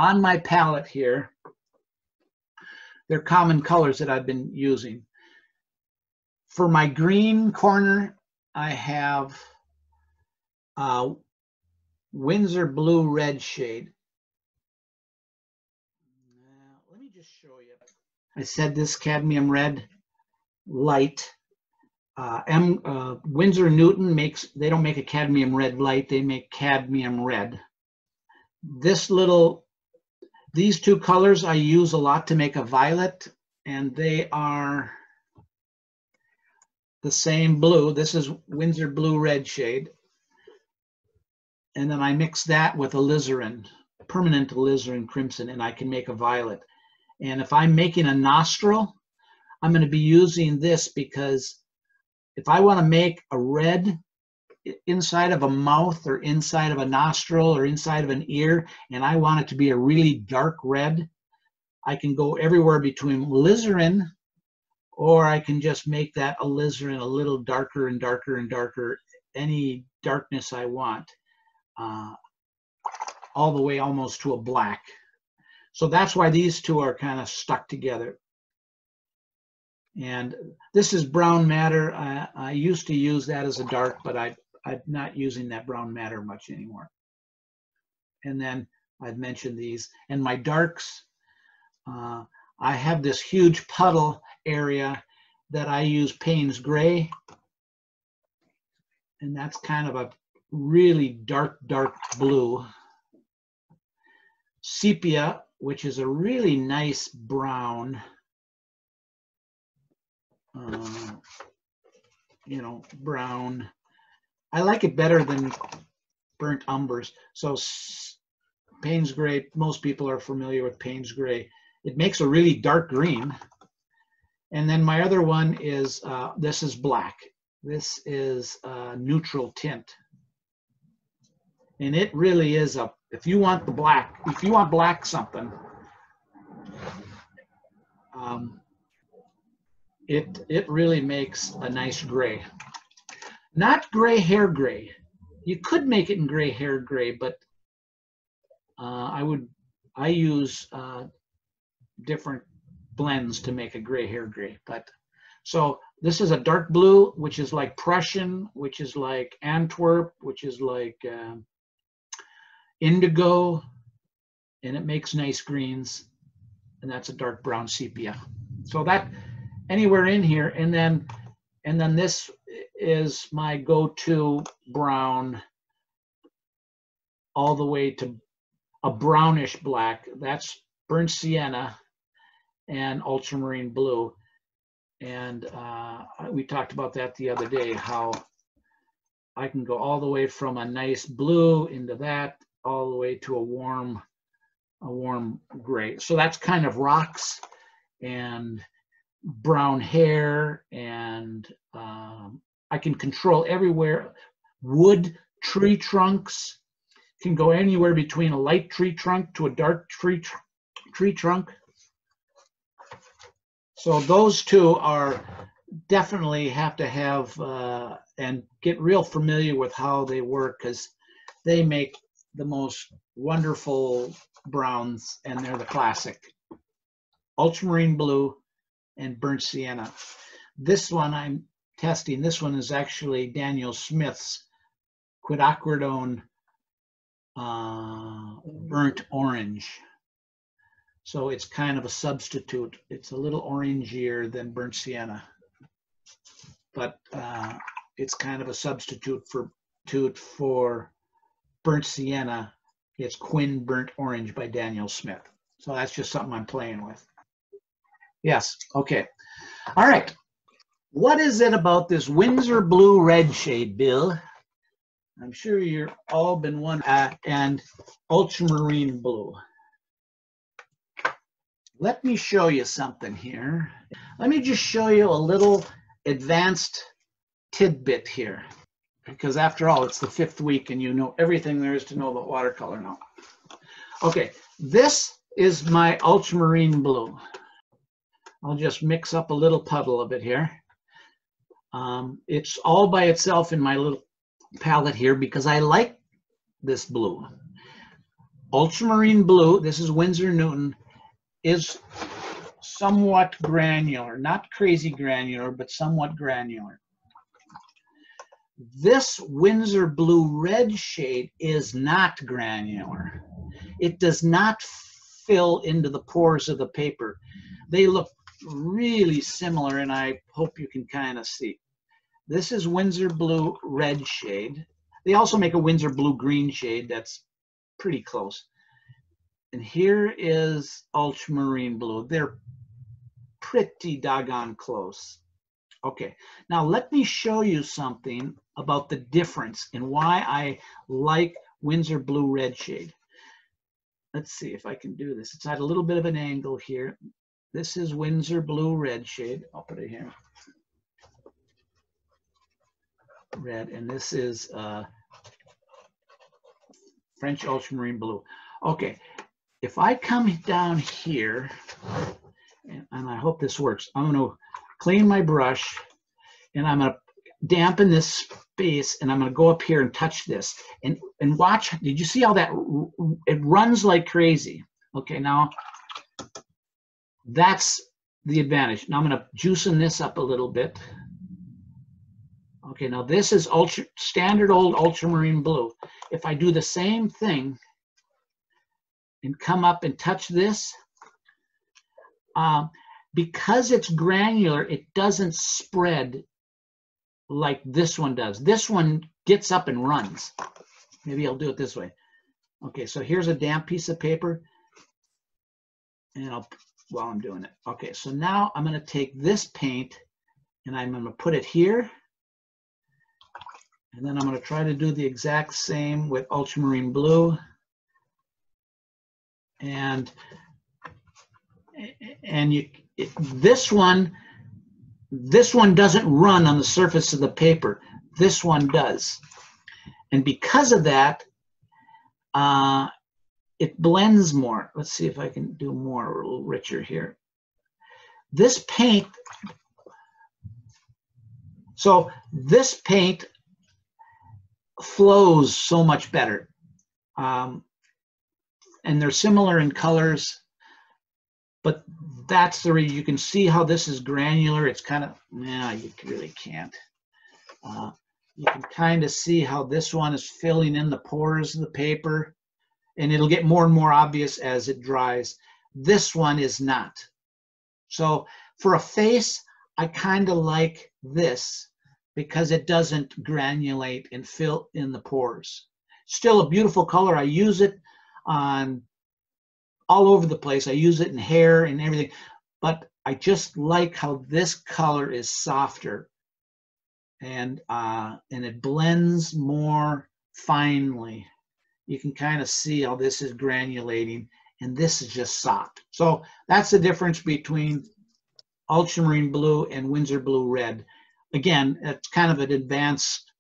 on my palette here, they're common colors that I've been using. For my green corner, I have Winsor Blue Red shade. Let me just show you. I said this cadmium red light. Winsor Newton they don't make a cadmium red light, they make cadmium red. These two colors I use a lot to make a violet, and they are the same blue. This is Winsor Blue Red shade. And then I mix that with alizarin, permanent alizarin crimson, and I can make a violet. And if I'm making a nostril, I'm going to be using this because if I want to make a red inside of a mouth or inside of a nostril or inside of an ear, and I want it to be a really dark red, I can go everywhere between alizarin, or I can just make that alizarin a little darker and darker and darker, any darkness I want, all the way almost to a black. So that's why these two are kind of stuck together. And this is brown matter. I used to use that as a dark, but I'm not using that brown matter much anymore. And then I've mentioned these. And my darks, I have this huge puddle area that I use Payne's Gray. And that's kind of a really dark, dark blue. Sepia, which is a really nice brown. Brown. I like it better than burnt umbers. So Payne's Gray, most people are familiar with Payne's Gray. It makes a really dark green. And then my other one is, this is black. This is a neutral tint. And it really is if you want black something, it really makes a nice gray. Not gray hair gray. You could make it in gray hair gray, but I use different blends to make a gray hair gray. But so this is a dark blue, which is like Prussian, which is like Antwerp, which is like indigo, and it makes nice greens. And that's a dark brown sepia. So that anywhere in here, and then this is my go-to brown all the way to a brownish black. That's burnt sienna and ultramarine blue. And we talked about that the other day, how I can go all the way from a nice blue into that, all the way to a warm gray. So that's kind of rocks and brown hair, and I can control everywhere. Wood, tree trunks, can go anywhere between a light tree trunk to a dark tree trunk. So those two are definitely have to have and get real familiar with how they work, because they make the most wonderful browns, and they're the classic. Ultramarine blue and burnt sienna. This one I'm testing, this one is actually Daniel Smith's quinacridone burnt orange. So it's kind of a substitute. It's a little orangier than burnt sienna, but it's kind of a substitute for burnt sienna. It's Quin Burnt Orange by Daniel Smith. So that's just something I'm playing with. Yes, okay. All right. What is it about this Winsor Blue Red shade, Bill? I'm sure you've all been wondering. And ultramarine blue. Let me show you something here. Let me just show you a little advanced tidbit here, because after all, it's the 5th week and you know everything there is to know about watercolor now. Okay, this is my ultramarine blue. I'll just mix up a little puddle of it here. It's all by itself in my little palette here because I like this blue. Ultramarine blue, this is Winsor Newton, is somewhat granular, not crazy granular, but somewhat granular. This Winsor blue red shade is not granular. It does not fill into the pores of the paper. They look really similar, and I hope you can kind of see. This is Winsor blue red shade. They also make a Winsor blue green shade that's pretty close. And here is ultramarine blue. They're pretty doggone close. Okay, now let me show you something about the difference and why I like Winsor blue red shade. Let's see if I can do this. It's at a little bit of an angle here. This is Winsor blue red shade. I'll put it here. Red, and this is French ultramarine blue. Okay, if I come down here, and I hope this works, I'm going to clean my brush, and I'm going to dampen this space, and I'm going to go up here and touch this, and watch. Did you see how that it runs like crazy? Okay, now that's the advantage. Now I'm going to juicing this up a little bit. Okay, now this is standard old ultramarine blue. If I do the same thing and come up and touch this, because it's granular, it doesn't spread like this one does. This one gets up and runs. Maybe I'll do it this way. Okay, so here's a damp piece of paper, and while I'm doing it. Okay, so now I'm going to take this paint, and I'm going to put it here, and then I'm going to try to do the exact same with ultramarine blue, and this one doesn't run on the surface of the paper. This one does. And because of that, it blends more. Let's see if I can do more, a little richer here. This paint, so this paint flows so much better. And they're similar in colors, but that's the reason. You can see how this is granular. It's kind of, nah, you really can't. You can kind of see how this one is filling in the pores of the paper, and it'll get more and more obvious as it dries. This one is not. So for a face, I kind of like this because it doesn't granulate and fill in the pores. Still a beautiful color. I use it on all over the place. I use it in hair and everything, but I just like how this color is softer, and it blends more finely. You can kind of see how this is granulating, and this is just soft. So that's the difference between ultramarine blue and Winsor blue red. Again, it's kind of an advanced